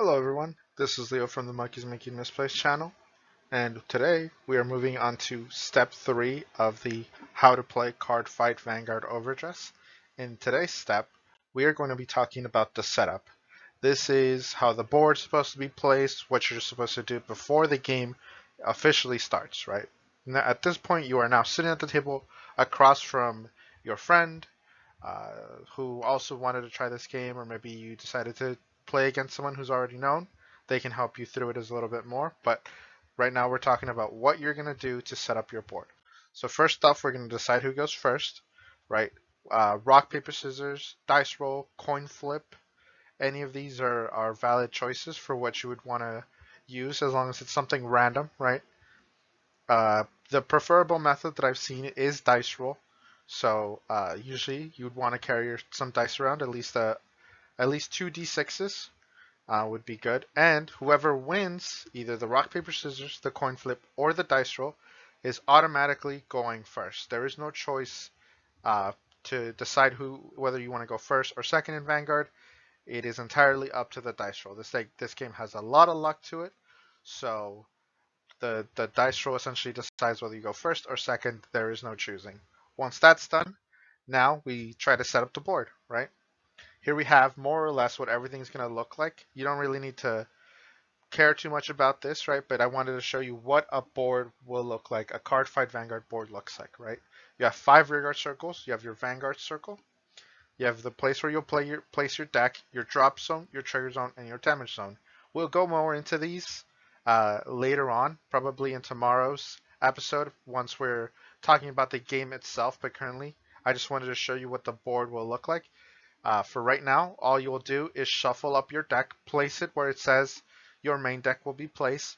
Hello everyone, this is Leo from the Monkeys Making Misplaced channel, and today we are moving on to step 3 of the How to Play Cardfight Vanguard Overdress. In today's step, we are going to be talking about the setup. This is how the board's supposed to be placed, what you're supposed to do before the game officially starts, right? Now, at this point, you are now sitting at the table across from your friend, uh, who also wanted to try this game, or maybe you decided to play against someone who's already known. They can help you through it a little bit more. But right now, we're talking about what you're going to do to set up your board. So, first off, we're going to decide who goes first, right? Rock, paper, scissors, dice roll, coin flip. Any of these are valid choices for what you would want to use as long as it's something random, right? The preferable method that I've seen is dice roll. So usually you'd want to carry some dice around, at least two d6s would be good. And whoever wins either the rock paper scissors, the coin flip, or the dice roll is automatically going first. There is no choice uh, to decide whether you want to go first or second in Vanguard. It is entirely up to the dice roll. This game has a lot of luck to it, so the dice roll essentially decides whether you go first or second. There is no choosing. Once that's done, now we try to set up the board, right? Here we have more or less what everything's going to look like. You don't really need to care too much about this, right? But I wanted to show you what a board will look like, a Cardfight Vanguard board looks like, right? You have 5 rearguard circles. You have your Vanguard circle. You have the place where you'll place your deck, your drop zone, your trigger zone, and your damage zone. We'll go more into these later on, probably in tomorrow's episode once we're talking about the game itself. But currently, I just wanted to show you what the board will look like. For right now, all you will do is shuffle up your deck, place it where it says your main deck will be placed.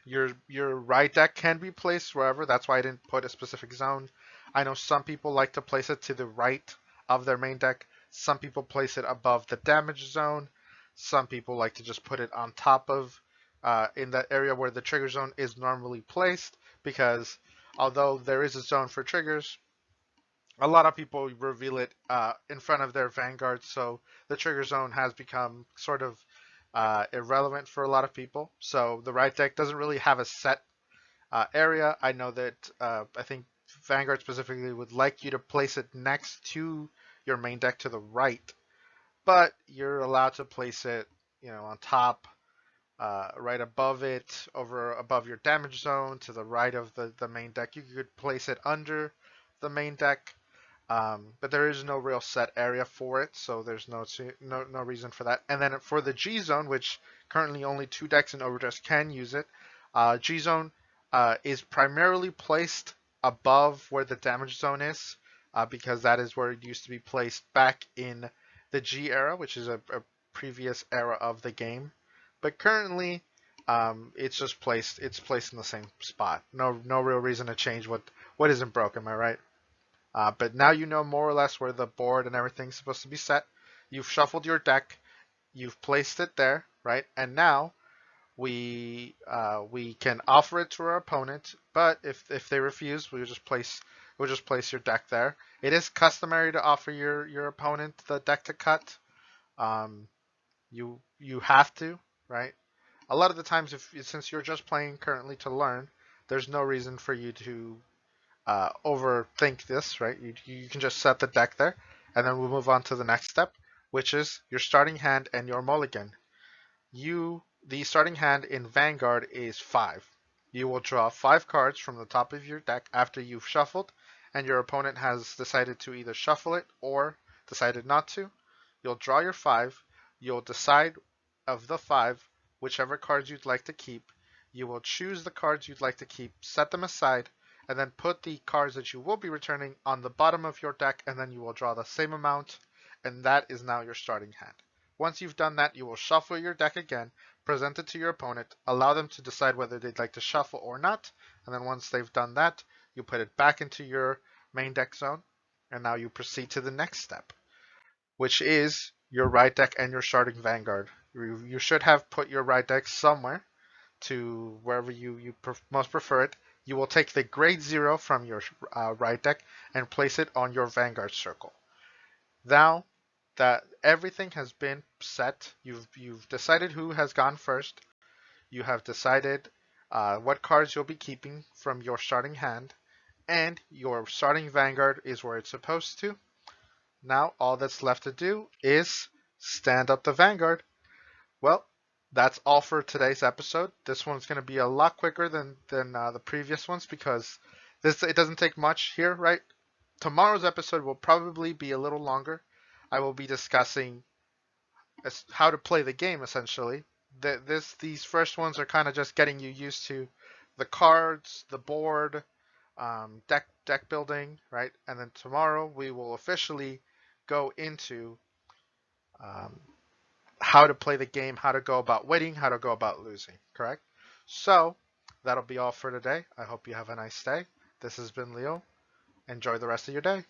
Your right deck can be placed wherever. That's why I didn't put a specific zone. I know some people like to place it to the right of their main deck. Some people place it above the damage zone. Some people like to just put it on top of in that area where the trigger zone is normally placed, because although there is a zone for triggers, a lot of people reveal it in front of their Vanguard, so the trigger zone has become sort of irrelevant for a lot of people. So the right deck doesn't really have a set area. I know that I think Vanguard specifically would like you to place it next to your main deck to the right, but you're allowed to place it, on top, right above it, over above your damage zone, to the right of the main deck. You could place it under the main deck, but there is no real set area for it, so there's no reason for that. And then for the G zone, which currently only 2 decks in Overdress can use it, G zone is primarily placed above where the damage zone is, because that is where it used to be placed back in the G era, which is a previous era of the game. But currently, it's placed in the same spot. No real reason to change what isn't broken. Am I right? But now you know more or less where the board and everything's supposed to be set. You've shuffled your deck, you've placed it there, right? And now we can offer it to our opponent, but if they refuse, we'll just place your deck there. It is customary to offer your opponent the deck to cut. Um, you have to, right? A lot of the times, since you're just playing currently to learn, there's no reason for you to overthink this, right? You can just set the deck there, and then we'll move on to the next step, which is your starting hand and your mulligan. The starting hand in Vanguard is 5. You will draw 5 cards from the top of your deck after you've shuffled, and your opponent has decided to either shuffle it or decided not to. You'll draw your 5. You'll decide of the 5 whichever cards you'd like to keep. You will choose the cards you'd like to keep, set them aside, and then put the cards that you will be returning on the bottom of your deck, and then you will draw the same amount, and that is now your starting hand. Once you've done that, you will shuffle your deck again, present it to your opponent, allow them to decide whether they'd like to shuffle or not, and then once they've done that, you put it back into your main deck zone, and now you proceed to the next step, which is your right deck and your starting Vanguard. You should have put your right deck somewhere, to wherever you most prefer it. You will take the grade 0 from your right deck and place it on your Vanguard circle. Now, that everything has been set. You've decided who has gone first. You have decided what cards you'll be keeping from your starting hand, and your starting Vanguard is where it's supposed to. Now all that's left to do is stand up the Vanguard. Well, that's all for today's episode. This one's going to be a lot quicker than the previous ones because it doesn't take much here, right? Tomorrow's episode will probably be a little longer. I will be discussing how to play the game essentially. These first ones are kind of just getting you used to the cards, the board, deck building, right? And then tomorrow we will officially go into um, how to play the game, how to go about winning, how to go about losing, correct? So that'll be all for today. I hope you have a nice day. This has been Leo. Enjoy the rest of your day.